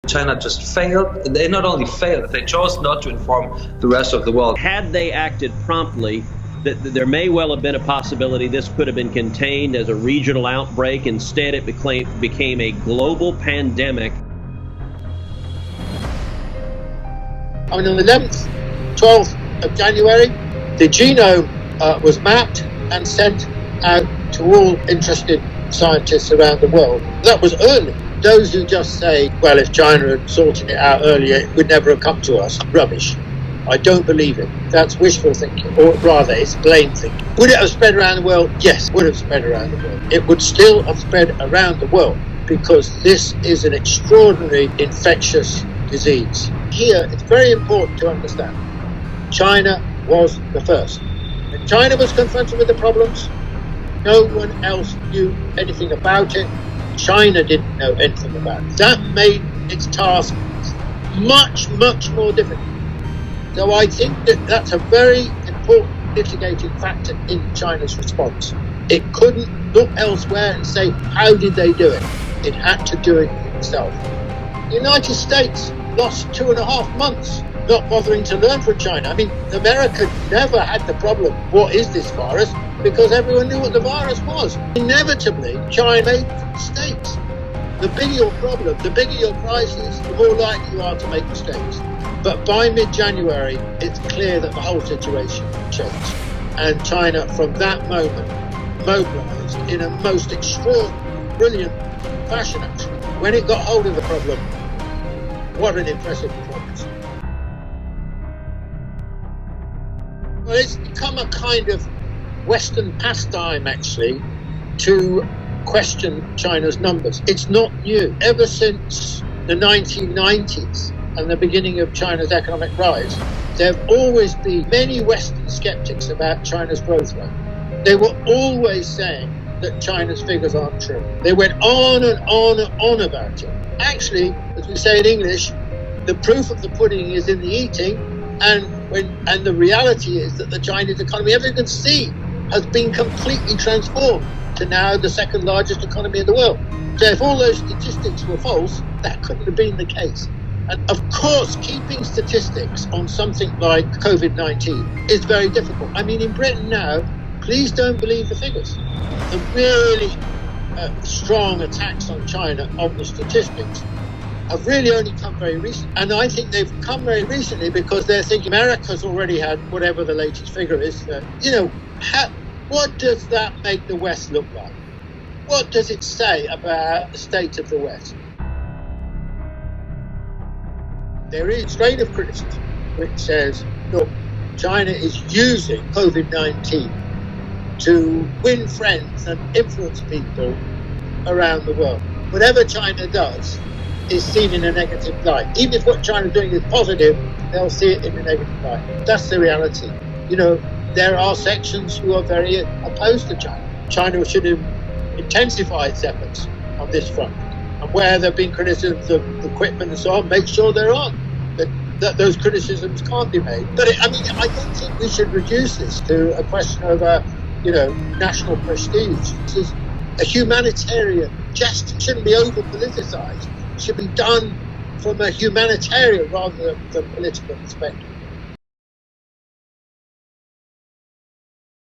China just failed. They not only failed, they chose not to inform the rest of the world. Had they acted promptly, there may well have been a possibility this could have been contained as a regional outbreak. Instead, it became a global pandemic. On the 11th, 12th of January, the genome was mapped and sent out to all interested scientists around the world. That was early. Those who just say, well, if China had sorted it out earlier, it would never have come to us. Rubbish. I don't believe it. That's wishful thinking, or rather, it's blame thinking. Would it have spread around the world? Yes, it would have spread around the world. It would still have spread around the world because this is an extraordinary infectious disease. Here, it's very important to understand, China was the first. When China was confronted with the problems, no one else knew anything about it. China didn't know anything about it. That made its task much, much more difficult. So I think that's a very important mitigating factor in China's response. It couldn't look elsewhere and say, how did they do it? It had to do it itself. The United States lost 2.5 months not bothering to learn from China. I mean, America never had the problem, what is this virus? Because everyone knew what the virus was. Inevitably, China made mistakes. The bigger your problem, the bigger your crisis, the more likely you are to make mistakes. But by mid-January, it's clear that the whole situation changed. And China, from that moment, mobilized in a most extraordinary, brilliant fashion, actually. When it got hold of the problem, what an impressive performance. Well, it's become a kind of Western pastime, actually, to question China's numbers. It's not new. Ever since the 1990s and the beginning of China's economic rise, there have always been many Western skeptics about China's growth rate. They were always saying that China's figures aren't true. They went on and on and on about it. Actually, as we say in English, the proof of the pudding is in the eating, and the reality is that the Chinese economy, as you can see, has been completely transformed to now the second largest economy in the world. So if all those statistics were false, that couldn't have been the case. And of course, keeping statistics on something like COVID-19 is very difficult. I mean, in Britain now, please don't believe the figures. The really strong attacks on China on the statistics have really only come very recently. And I think they've come very recently because they're thinking America's already had whatever the latest figure is. What does that make the West look like? What does it say about the state of the West? There is a strain of criticism which says, look, China is using COVID-19 to win friends and influence people around the world. Whatever China does is seen in a negative light. Even if what China's doing is positive, they'll see it in a negative light. That's the reality. There are sections who are very opposed to China. China should have intensified its efforts on this front. And where there have been criticisms of equipment and so on, make sure they're on. That those criticisms can't be made. But I don't think we should reduce this to a question of, national prestige. This is a humanitarian gesture. It shouldn't be over-politicized. It should be done from a humanitarian rather than political perspective.